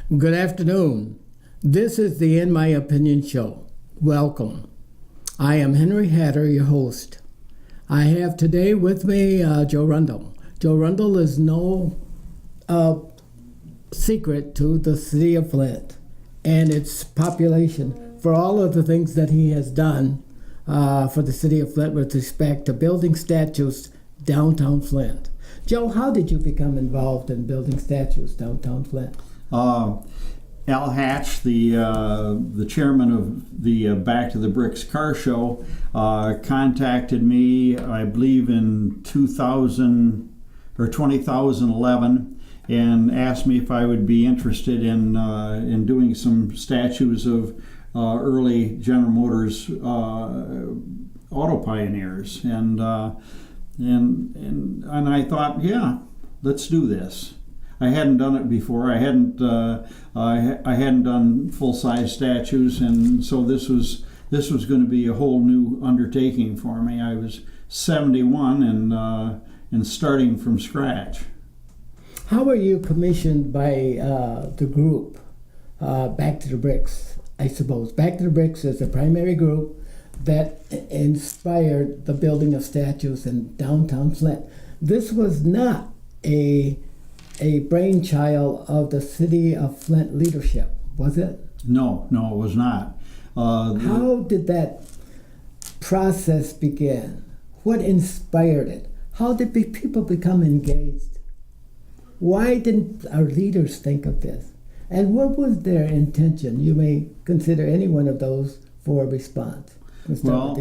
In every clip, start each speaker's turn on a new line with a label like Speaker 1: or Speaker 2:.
Speaker 1: Good afternoon. This is the In My Opinion show. Welcome. I am Henry Hatter, your host. I have today with me Joe Rundell. Joe Rundell is no secret to the city of Flint and its population for all of the things that he has done for the city of Flint with respect to building statues downtown Flint. Joe, how did you become involved in building statues downtown Flint?
Speaker 2: Al Hatch, the chairman of the Back to the Bricks car show, contacted me, I believe in 2011, and asked me if I would be interested in doing some statues of early General Motors auto pioneers, and I thought, yeah, let's do this. I hadn't done it before. I hadn't done full-size statues, and so this was going to be a whole new undertaking for me. I was 71 and starting from scratch.
Speaker 1: How were you commissioned by the group Back to the Bricks? I suppose Back to the Bricks is the primary group that inspired the building of statues in downtown Flint. This was not a brainchild of the city of Flint leadership, was it?
Speaker 2: No, it was not.
Speaker 1: How did that process begin? What inspired it? How did people become engaged? Why didn't our leaders think of this? And what was their intention? You may consider any one of those for a response.
Speaker 2: Well,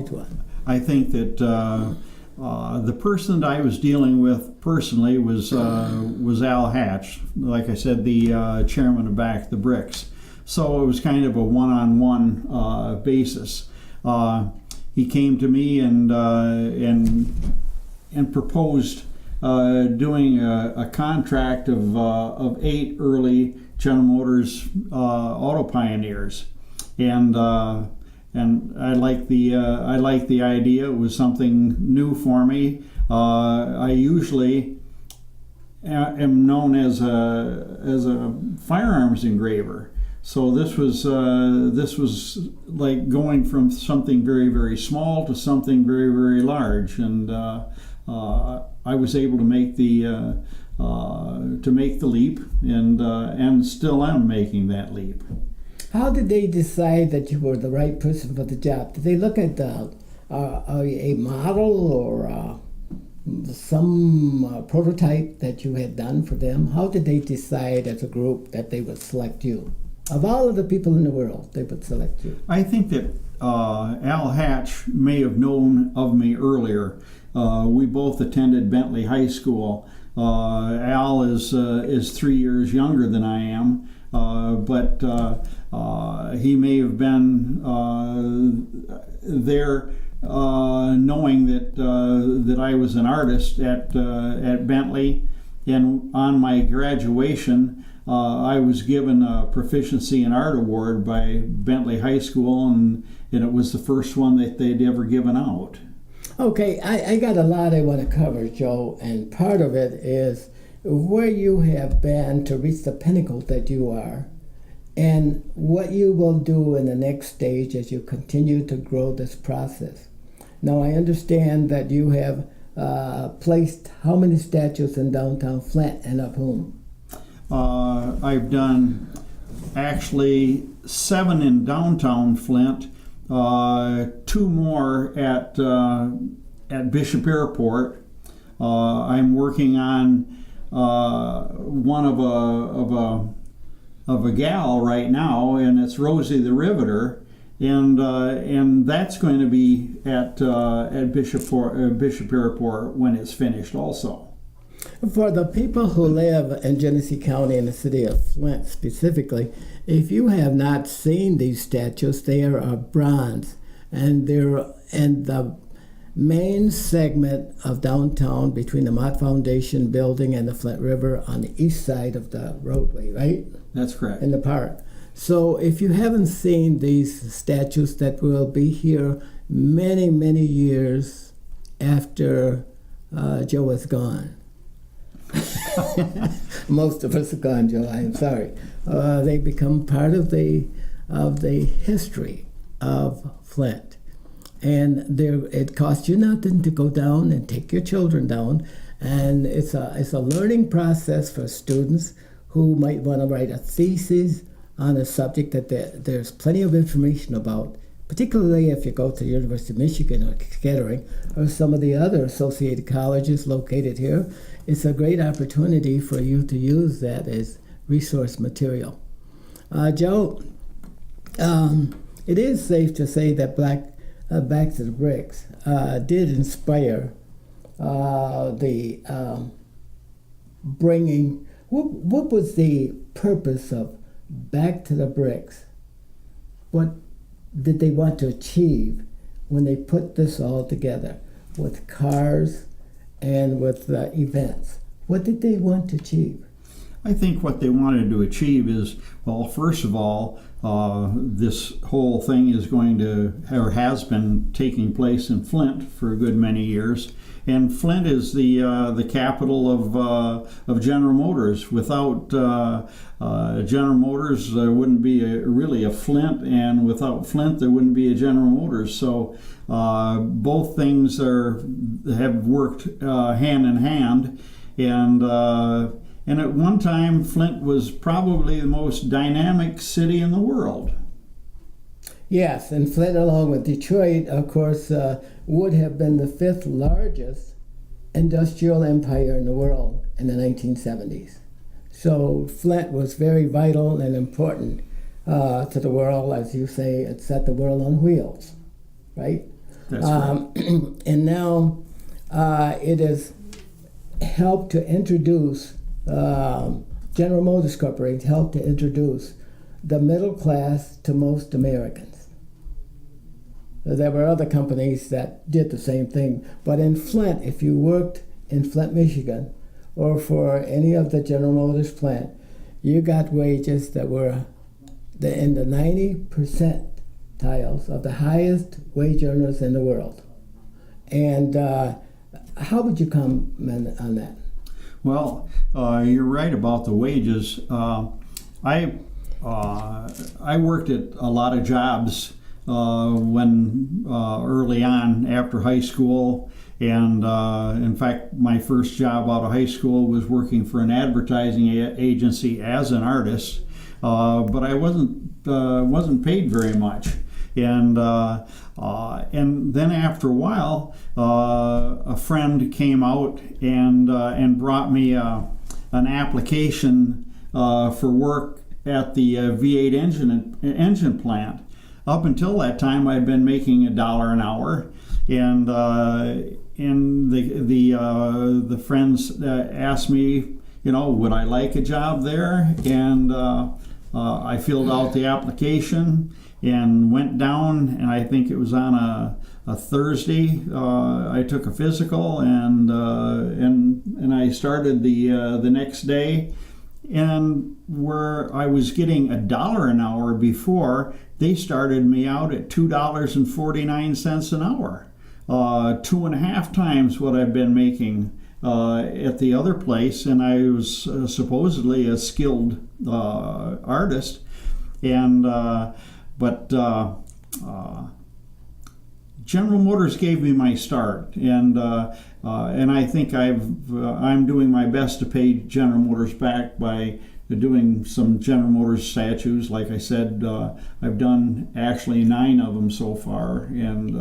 Speaker 2: I think that the person that I was dealing with personally was Al Hatch, like I said, the chairman of Back the Bricks. So it was kind of a one-on-one basis. He came to me and proposed doing a contract of 8 early General Motors auto pioneers, and I liked the idea. It was something new for me. I usually am known as a firearms engraver, so this was like going from something very, very small to something very, very large, and I was able to make the leap, and still am making that leap.
Speaker 1: How did they decide that you were the right person for the job? Did they look at a model or some prototype that you had done for them? How did they decide as a group that they would select you? Of all of the people in the world, they would select you.
Speaker 2: I think that Al Hatch may have known of me earlier. We both attended Bentley High School. Al is 3 years younger than I am, but he may have been there knowing that I was an artist at Bentley, and on my graduation I was given a Proficiency in Art Award by Bentley High School, and it was the first one that they'd ever given out.
Speaker 1: Okay, I got a lot I want to cover, Joe, and part of it is where you have been to reach the pinnacle that you are, and what you will do in the next stage as you continue to grow this process. Now, I understand that you have placed how many statues in downtown Flint, and of whom?
Speaker 2: I've done actually 7 in downtown Flint, 2 more at Bishop Airport. I'm working on one of a gal right now, and it's Rosie the Riveter, and that's going to be at Bishop Airport when it's finished also.
Speaker 1: For the people who live in Genesee County in the city of Flint specifically, if you have not seen these statues, they are of bronze, and they're in the main segment of downtown between the Mott Foundation building and the Flint River on the east side of the roadway, right?
Speaker 2: That's correct.
Speaker 1: In the park. So if you haven't seen these statues that will be here many, many years after Joe is gone. Most of us are gone, Joe. I am sorry. they become part of the history of Flint. And it costs you nothing to go down and take your children down, and it's a learning process for students who might want to write a thesis on a subject that there's plenty of information about, particularly if you go to the University of Michigan or Kettering or some of the other associated colleges located here. It's a great opportunity for you to use that as resource material. Joe, it is safe to say that Back to the Bricks did inspire the bringing. What was the purpose of Back to the Bricks? What did they want to achieve when they put this all together with cars and with events? What did they want to achieve?
Speaker 2: I think what they wanted to achieve is, well, first of all, this whole thing is going to, or has been taking place in Flint for a good many years. And Flint is the capital of General Motors. Without General Motors, there wouldn't be really a Flint, and without Flint, there wouldn't be a General Motors. So both things have worked hand in hand, and at one time, Flint was probably the most dynamic city in the world.
Speaker 1: Yes, and Flint, along with Detroit, of course, would have been the fifth largest industrial empire in the world in the 1970s. So Flint was very vital and important to the world. As you say, it set the world on wheels, right?
Speaker 2: That's right.
Speaker 1: And now it has helped to introduce, General Motors Corporation helped to introduce the middle class to most Americans. There were other companies that did the same thing, but in Flint, if you worked in Flint, Michigan, or for any of the General Motors plant, you got wages that were in the 90 percentiles of the highest wage earners in the world. And how would you comment on that?
Speaker 2: Well, you're right about the wages. I worked at a lot of jobs when early on after high school, and in fact, my first job out of high school was working for an advertising agency as an artist, but I wasn't paid very much. And then after a while, a friend came out and brought me an application for work at the V8 engine plant. Up until that time, I'd been making $1 an hour, and the friends asked me, would I like a job there? And I filled out the application and went down, and I think it was on a Thursday. I took a physical, and I started the next day. And where I was getting $1 an hour before, they started me out at $2.49 an hour, 2.5 times what I've been making at the other place. And I was supposedly a skilled artist, but General Motors gave me my start, and I think I'm doing my best to pay General Motors back by doing some General Motors statues. Like I said, I've done actually 9 of them so far, and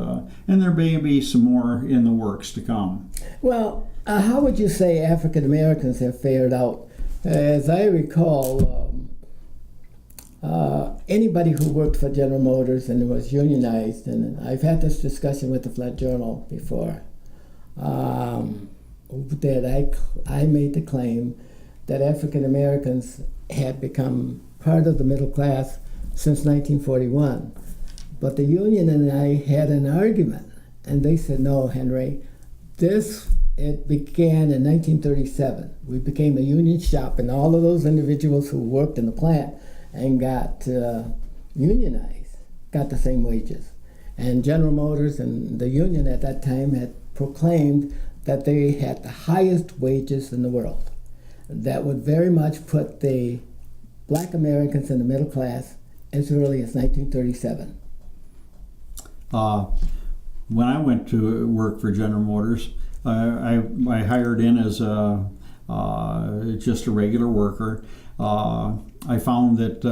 Speaker 2: there may be some more in the works to come.
Speaker 1: Well, how would you say African Americans have fared out? As I recall, anybody who worked for General Motors and was unionized, and I've had this discussion with the Flint Journal before, that I made the claim that African Americans had become part of the middle class since 1941. But the union and I had an argument, and they said, no, Henry, it began in 1937. We became a union shop, and all of those individuals who worked in the plant and got unionized got the same wages. And General Motors and the union at that time had proclaimed that they had the highest wages in the world. That would very much put the black Americans in the middle class as early as 1937?
Speaker 2: When I went to work for General Motors, I hired in as just a regular worker. I found that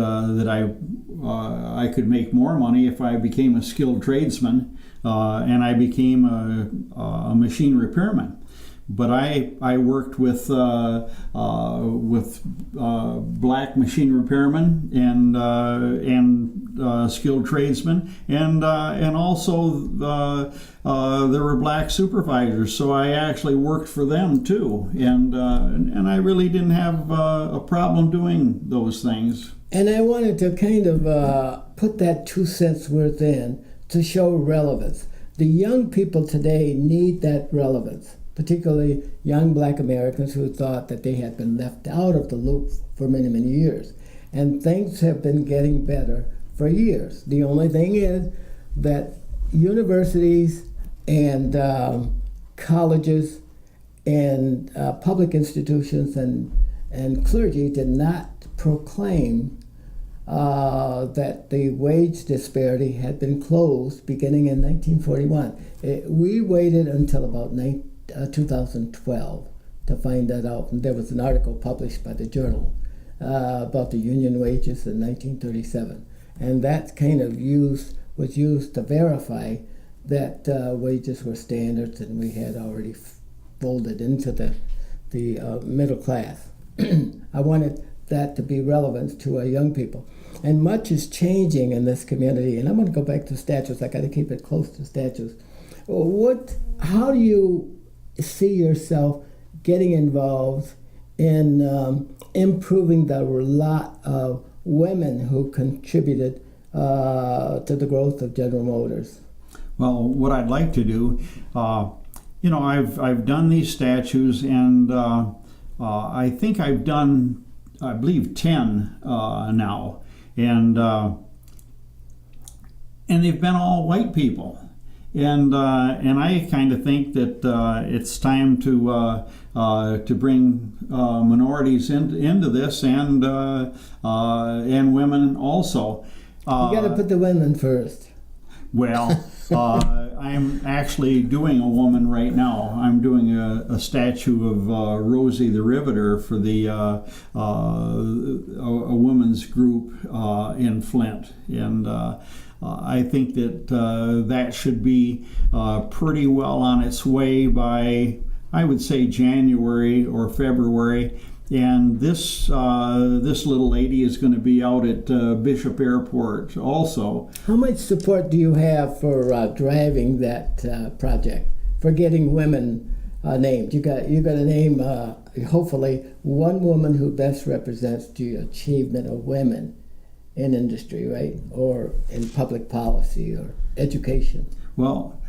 Speaker 2: I could make more money if I became a skilled tradesman, and I became a machine repairman. But I worked with black machine repairmen and skilled tradesmen, and also there were black supervisors. So I actually worked for them too, and I really didn't have a problem doing those things.
Speaker 1: And I wanted to kind of put that 2 cents worth in to show relevance. The young people today need that relevance, particularly young black Americans who thought that they had been left out of the loop for many, many years. And things have been getting better for years. The only thing is that universities and colleges and public institutions and clergy did not proclaim that the wage disparity had been closed beginning in 1941. We waited until about 2012 to find that out. And there was an article published by the Journal about the union wages in 1937. And that kind of was used to verify that wages were standards and we had already folded into the middle class. I wanted that to be relevant to our young people. And much is changing in this community. And I'm going to go back to statutes. I got to keep it close to statutes. How do you see yourself getting involved in improving the lot of women who contributed to the growth of General Motors?
Speaker 2: Well, what I'd like to do, I've done these statues, and I think I've done, I believe, 10 now, and they've been all white people. And I kind of think that it's time to bring minorities into this, and women also.
Speaker 1: You got to put the women first.
Speaker 2: Well, I'm actually doing a woman right now. I'm doing a statue of Rosie the Riveter for the a women's group in Flint, and I think that that should be pretty well on its way by, I would say, January or February. And this little lady is going to be out at Bishop Airport also.
Speaker 1: How much support do you have for driving that project, for getting women named? You got to name hopefully one woman who best represents the achievement of women in industry, right, or in public policy or education.
Speaker 2: Well,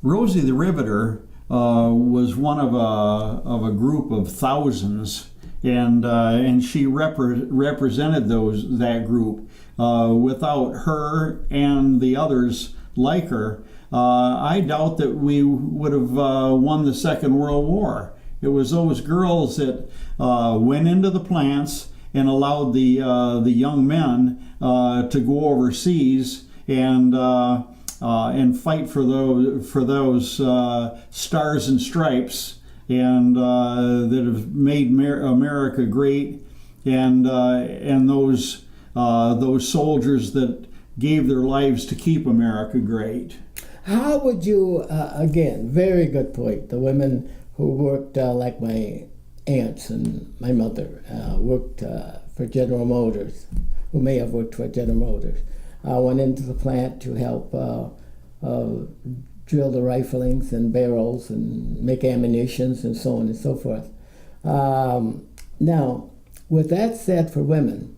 Speaker 2: Rosie the Riveter was one of a group of thousands, and she represented that group. Without her and the others like her, I doubt that we would have won the Second World War. It was those girls that went into the plants and allowed the young men to go overseas and fight for those stars and stripes, and that have made America great, and those soldiers that gave their lives to keep America great.
Speaker 1: How would you, again, very good point, the women who worked like my aunts and my mother worked for General Motors, who may have worked for General Moters, went into the plant to help drill the riflings and barrels and make ammunitions and so on and so forth. Now, with that said, for women,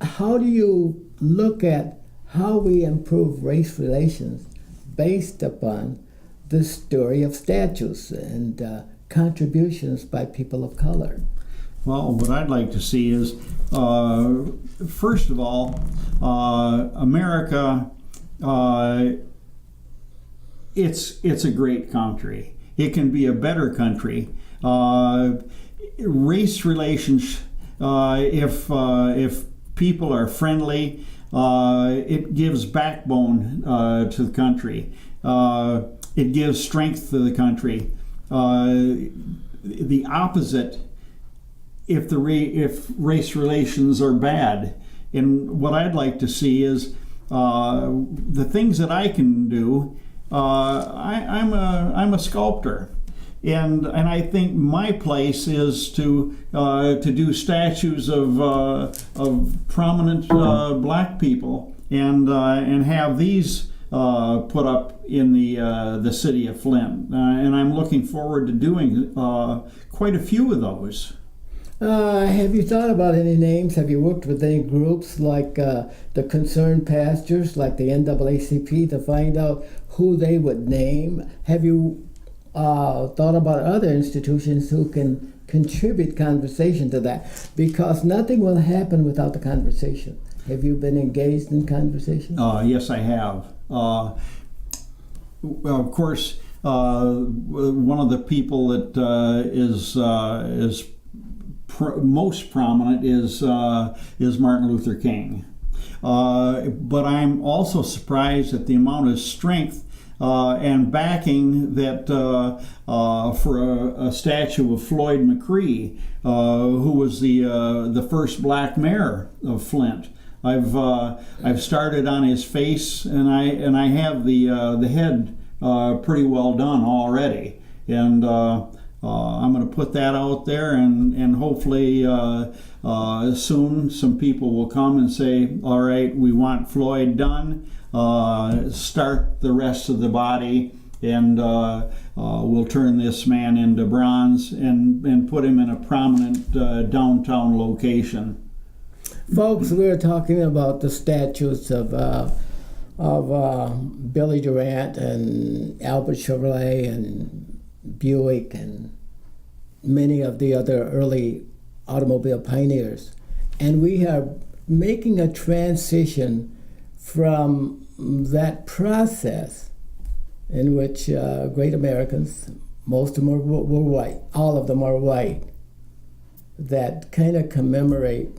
Speaker 1: how do you look at how we improve race relations based upon the story of statues and contributions by people of color?
Speaker 2: Well, what I'd like to see is, first of all, America, it's a great country. It can be a better country. Race relations if people are friendly, it gives backbone to the country. It gives strength to the country. The opposite, if race relations are bad. And what I'd like to see is the things that I can do. I'm a sculptor, and I think my place is to do statues of prominent black people, and have these put up in the city of Flint. And I'm looking forward to doing quite a few of those.
Speaker 1: Have you thought about any names? Have you worked with any groups like the Concerned Pastors, like the NAACP, to find out who they would name? Have you thought about other institutions who can contribute conversation to that? Because nothing will happen without the conversation. Have you been engaged in conversation?
Speaker 2: Yes, I have. Well, of course, one of the people that is most prominent is Martin Luther King. But I'm also surprised at the amount of strength and backing that for a statue of Floyd McCree, who was the first black mayor of Flint. I've started on his face, and I have the head pretty well done already, and I'm going to put that out there, and hopefully soon some people will come and say, all right, we want Floyd done, start the rest of the body, and we'll turn this man into bronze and put him in a prominent downtown location.
Speaker 1: Folks, we're talking about the statues of Billy Durant and Albert Chevrolet and Buick and many of the other early automobile pioneers. And we are making a transition from that process in which great Americans, most of them were white, all of them are white, that kind of commemorate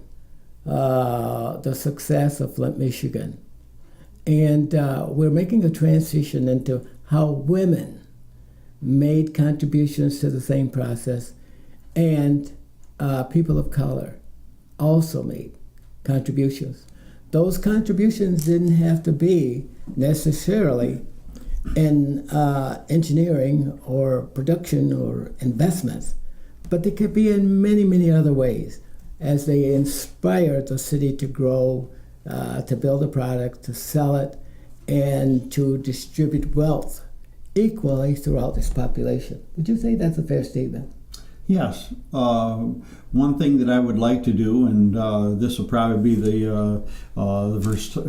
Speaker 1: the success of Flint, Michigan. And we're making a transition into how women made contributions to the same process, and people of color also made contributions. Those contributions didn't have to be necessarily in engineering or production or investments, but they could be in many, many other ways, as they inspired the city to grow, to build a product, to sell it, and to distribute wealth equally throughout this population. Would you say that's a fair statement?
Speaker 2: Yes. One thing that I would like to do, and this will probably be the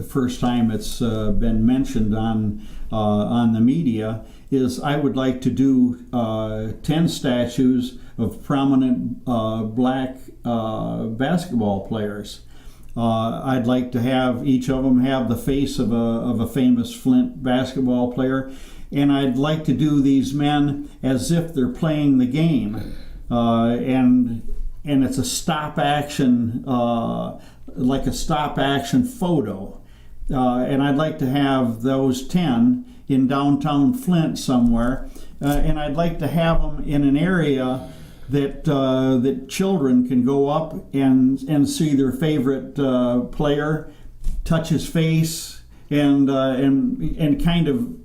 Speaker 2: first time it's been mentioned on the media, is I would like to do 10 statues of prominent black basketball players. I'd like to have each of them have the face of a famous Flint basketball player, and I'd like to do these men as if they're playing the game, and it's a stop action, like a stop action photo, and I'd like to have those 10 in downtown Flint somewhere, and I'd like to have them in an area that children can go up and see their favorite player, touch his face, and kind of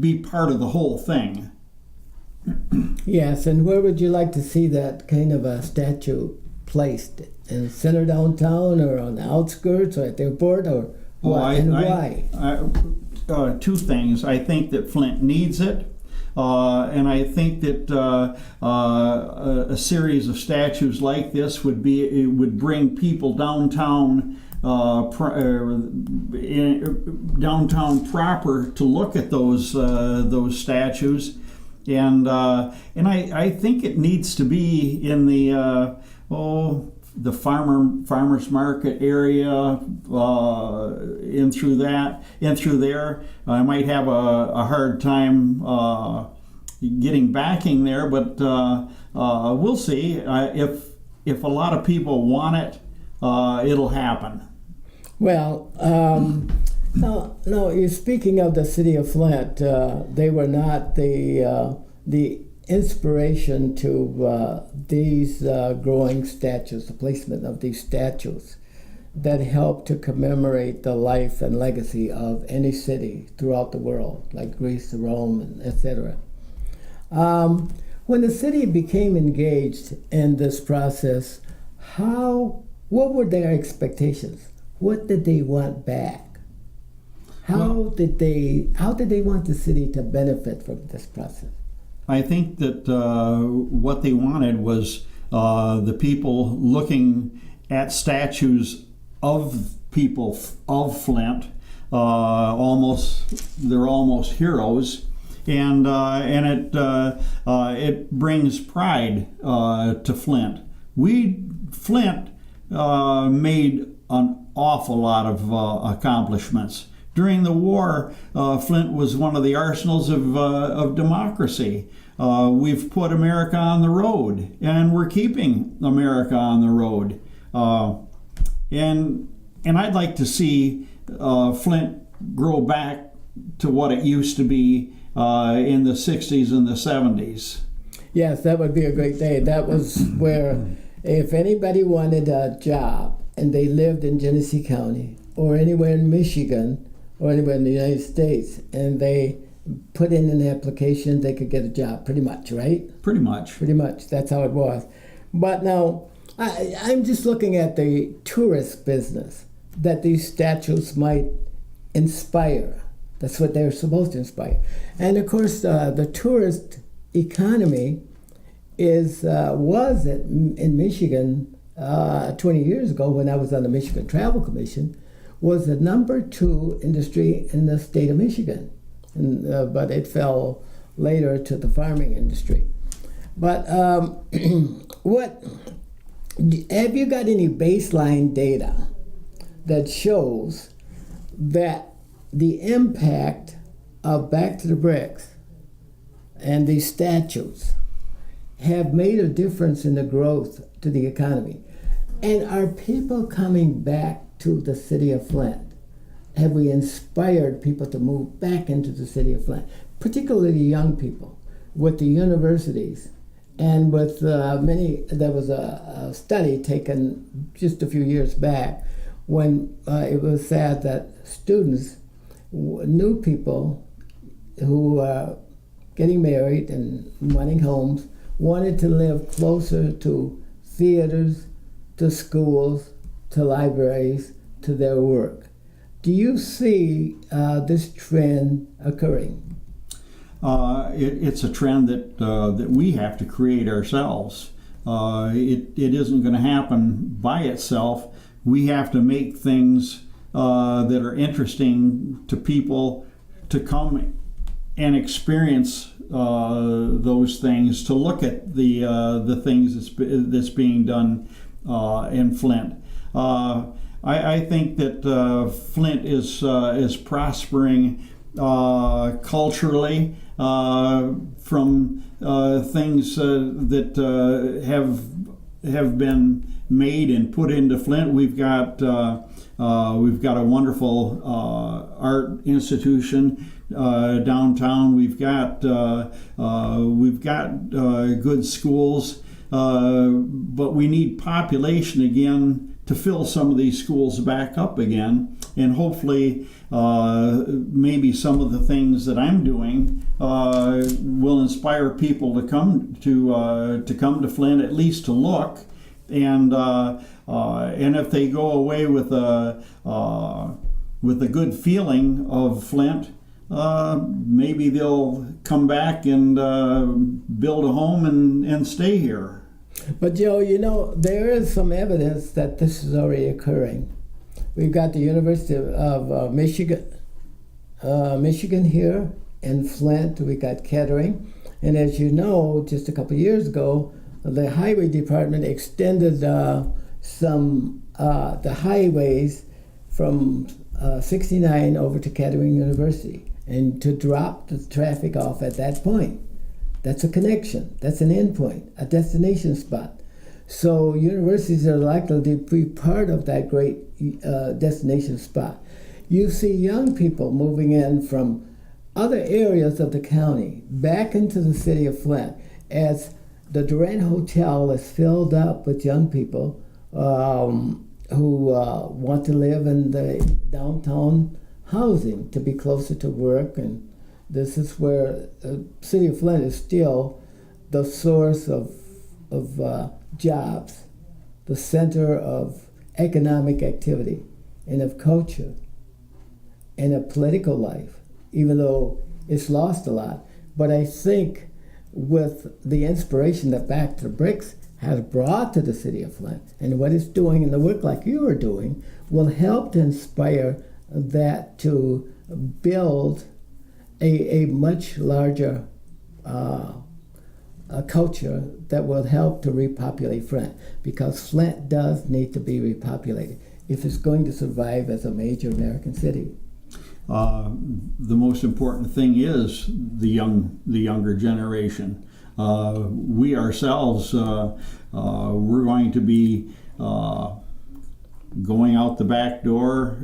Speaker 2: be part of the whole thing.
Speaker 1: Yes, and where would you like to see that kind of a statue placed? In center downtown, or on the outskirts, or at the airport, or what, why?
Speaker 2: Two things. I think that Flint needs it. And I think that a series of statues like this would bring people downtown downtown proper to look at those statues, and I think it needs to be in the farmers market area, in through there. I might have a hard time getting backing there, but we'll see. if a lot of people want it, it'll happen.
Speaker 1: Well, no. You're speaking of the city of Flint. They were not the inspiration to these growing statues, the placement of these statues that help to commemorate the life and legacy of any city throughout the world, like Greece, Rome, and etc. When the city became engaged in this process, what were their expectations? What did they want back? How did they want the city to benefit from this process?
Speaker 2: I think that what they wanted was the people looking at statues of people of Flint. They're almost heroes, and it brings pride to Flint. Flint made an awful lot of accomplishments. During the war, Flint was one of the arsenals of democracy. We've put America on the road, and we're keeping America on the road. And I'd like to see Flint grow back to what it used to be in the 60s and the 70s.
Speaker 1: Yes, that would be a great day. That was where if anybody wanted a job and they lived in Genesee County or anywhere in Michigan or anywhere in the United States and they put in an application, they could get a job, pretty much, right?
Speaker 2: Pretty much.
Speaker 1: Pretty much. That's how it was. But now, I'm just looking at the tourist business that these statues might inspire. That's what they're supposed to inspire. And of course, the tourist economy was in Michigan 20 years ago when I was on the Michigan Travel Commission, was the #2 industry in the state of Michigan. But it fell later to the farming industry. But have you got any baseline data that shows that the impact of Back to the Bricks and these statues have made a difference in the growth to the economy? And are people coming back to the city of Flint? Have we inspired people to move back into the city of Flint, particularly young people, with the universities and with many? There was a study taken just a few years back when it was said that students, new people who are getting married and wanting homes, wanted to live closer to theaters, to schools, to libraries, to their work. Do you see this trend occurring?
Speaker 2: It's a trend that we have to create ourselves. It isn't going to happen by itself. We have to make things that are interesting to people to come and experience those things, to look at the things that's being done in Flint. I think that Flint is prospering culturally from things that have been made and put into Flint. We've got a wonderful art institution downtown. We've got good schools, but we need population again to fill some of these schools back up again, and hopefully maybe some of the things that I'm doing will inspire people to come to Flint, at least to look, and if they go away with a good feeling of Flint, maybe they'll come back and build a home and stay here.
Speaker 1: But Joe, there is some evidence that this is already occurring. We've got the University of Michigan here in Flint. We got Kettering, and as you know, just a couple of years ago, the Highway Department extended the highways from 69 over to Kettering University, and to drop the traffic off at that point. That's a connection. That's an endpoint, a destination spot. So universities are likely to be part of that great destination spot. You see young people moving in from other areas of the county back into the city of Flint as the Durant Hotel is filled up with young people who want to live in the downtown housing to be closer to work. And this is where the city of Flint is still the source of jobs, the center of economic activity and of culture and of political life, even though it's lost a lot. But I think with the inspiration that Back to the Bricks has brought to the city of Flint and what it's doing and the work like you are doing will help to inspire that to build a much larger a culture that will help to repopulate Flint, because Flint does need to be repopulated if it's going to survive as a major American city.
Speaker 2: The most important thing is the younger generation. We ourselves, we're going to be going out the back door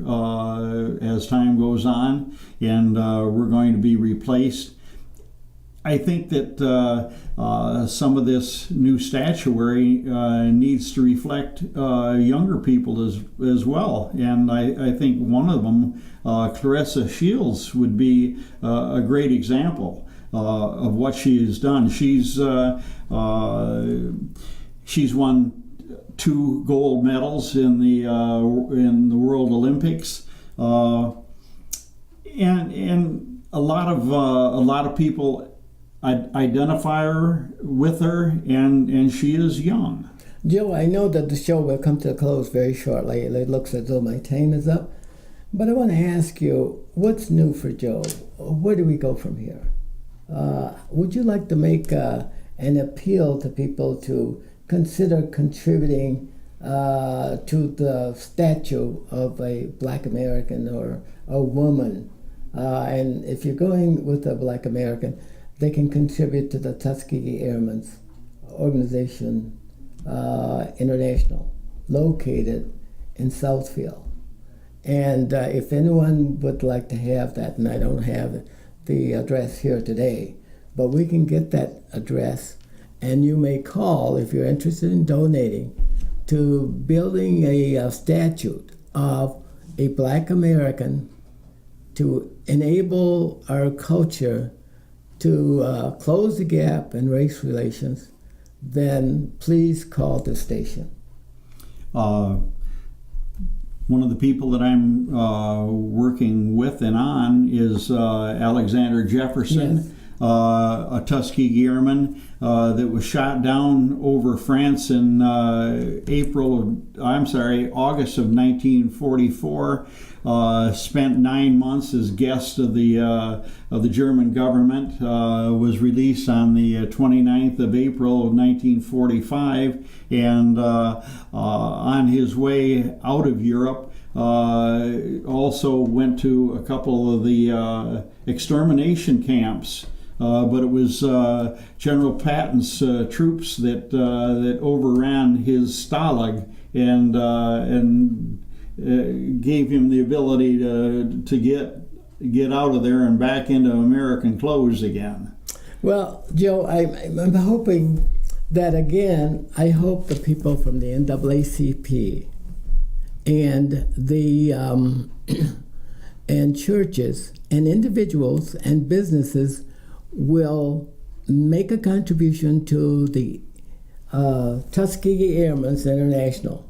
Speaker 2: as time goes on, and we're going to be replaced. I think that some of this new statuary needs to reflect younger people as well. And I think one of them, Clarissa Shields, would be a great example of what she has done. She's won 2 gold medals in the World Olympics, and a lot of people identify her with her, and she is young.
Speaker 1: Joe, I know that the show will come to a close very shortly. It looks as though my time is up. But I want to ask you, what's new for Joe? Where do we go from here? Would you like to make an appeal to people to consider contributing to the statue of a Black American or a woman? And if you're going with a Black American, they can contribute to the Tuskegee Airmen's Organization International, located in Southfield. And if anyone would like to have that, and I don't have the address here today, but we can get that address, and you may call if you're interested in donating to building a statute of a Black American to enable our culture to close the gap in race relations. Then please call the station.
Speaker 2: One of the people that I'm working with and on is Alexander Jefferson,
Speaker 1: Yes.
Speaker 2: A Tuskegee Airman that was shot down over France in August of 1944. Spent 9 months as guest of the German government. Was released on the 29th of April of 1945, and on his way out of Europe, also went to a couple of the extermination camps. But it was General Patton's troops that overran his Stalag and gave him the ability to get out of there and back into American clothes again.
Speaker 1: Well, Joe, I'm hoping that again, I hope the people from the NAACP and the and churches and individuals and businesses will make a contribution to the Tuskegee Airmen's International.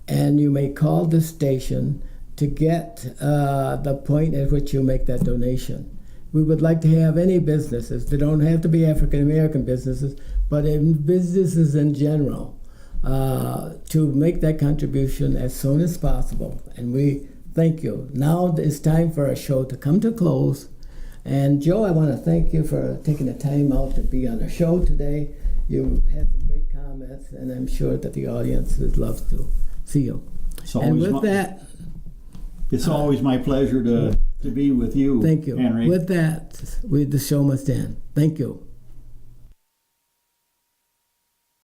Speaker 1: And you may call the station to get the point at which you make that donation. We would like to have any businesses, they don't have to be African American businesses, but in businesses in general, to make that contribution as soon as possible. And we thank you. Now it's time for our show to come to a close. And Joe, I want to thank you for taking the time out to be on our show today. You had some great comments, and I'm sure that the audience would love to see you. And with that,
Speaker 2: it's always my pleasure to be with you.
Speaker 1: Thank you.
Speaker 2: Henry.
Speaker 1: With that, the show must end. Thank you.